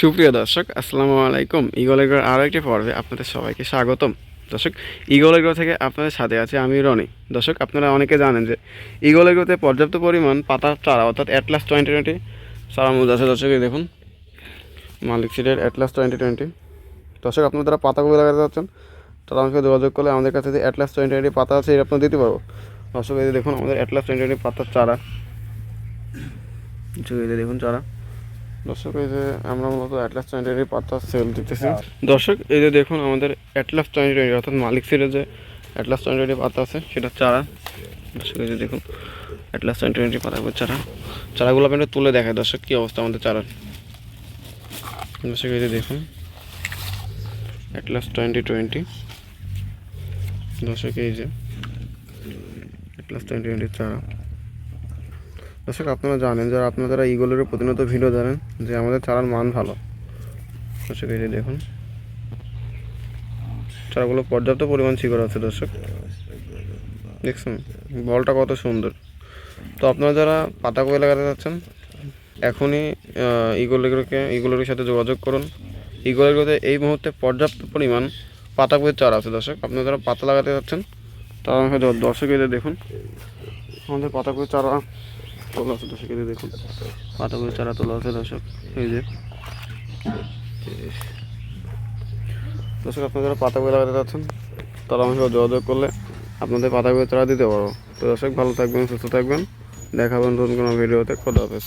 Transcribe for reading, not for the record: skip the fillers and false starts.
সুপ্রিয় দর্শক, আসসালামু আলাইকুম। ইগল এগ্রোর আরও একটি পর্বে আপনাদের সবাইকে স্বাগতম। দর্শক, ইগল এগ্রো থেকে আপনাদের সাথে আছে আমি রনি। দর্শক, আপনারা অনেকে জানেন যে ইগল এগ্রোতে পর্যাপ্ত পরিমাণ পাতার চারা অর্থাৎ অ্যাটলাস 2020 চারা মজুদ আছে। দর্শক, এই দেখুন মালিক সিডের অ্যাটলাস 2020। দর্শক, আপনারা যারা পাতাগুলো লাগাতে যাচ্ছেন তারা আমাকে যোগাযোগ করলে আমাদের কাছে যে অ্যাটলাস 2020 পাতা আছে এটা আপনারা দিতে পারবো। দর্শক, এই দেখুন আমাদের অ্যাটলাস 2020 পাতার চারা, দেখুন চারা। দর্শক, এই যে আমরা মূলত অ্যাটলাস 2020 পাতা সেল দিতেছি। দর্শক, এই যে দেখুন আমাদের অ্যাটলাস 2020 অর্থাৎ মালিক সিডের যে অ্যাটলাস 2020 পাতা আছে সেটা চারা। দর্শক, এই যে দেখুন অ্যাটলাস 2020 পাতাগুলো চারাগুলো আপনি তুলে দেখায়। দর্শক, কী অবস্থা আমাদের চারার। দর্শক, এই যে দেখুন অ্যাটলাস 2020। দর্শক, এই যে অ্যাটলাস 2020 চারা। দর্শক, আপনারা জানেন যারা ইগলের প্রতিনিয়ত ভিডিও জানেন যে আমাদের চারার মান ভালো। দর্শক, এই যে দেখুন চারাগুলো পর্যাপ্ত পরিমাণ শিকড় আছে। দর্শক, দেখছেন বলটা কত সুন্দর। তো আপনারা যারা পাতাকপি লাগাতে যাচ্ছেন এখনই ইগলের সাথে যোগাযোগ করুন। ইগলের এই মুহূর্তে পর্যাপ্ত পরিমাণ পাতাকপির চারা আছে। দর্শক, আপনারা যারা পাতা লাগাতে যাচ্ছেন তারা আমাকে দর্শক এই যে দেখুন আমাদের পাতাকপির চারা তোলা আছে। দর্শক, এই যে দেখুন পাতাকপির চারা তোলা আছে। দর্শক, এই যে দর্শক, আপনারা যারা পাতাকপি লাগাতে যাচ্ছেন তারা আমাকে যোগাযোগ করলে আপনাদের পাতাকপি চারা দিতে পারবো। তো দর্শক, ভালো থাকবেন, সুস্থ থাকবেন, দেখাবেন নতুন কোনো ভিডিওতে। খোদা হাফেজ।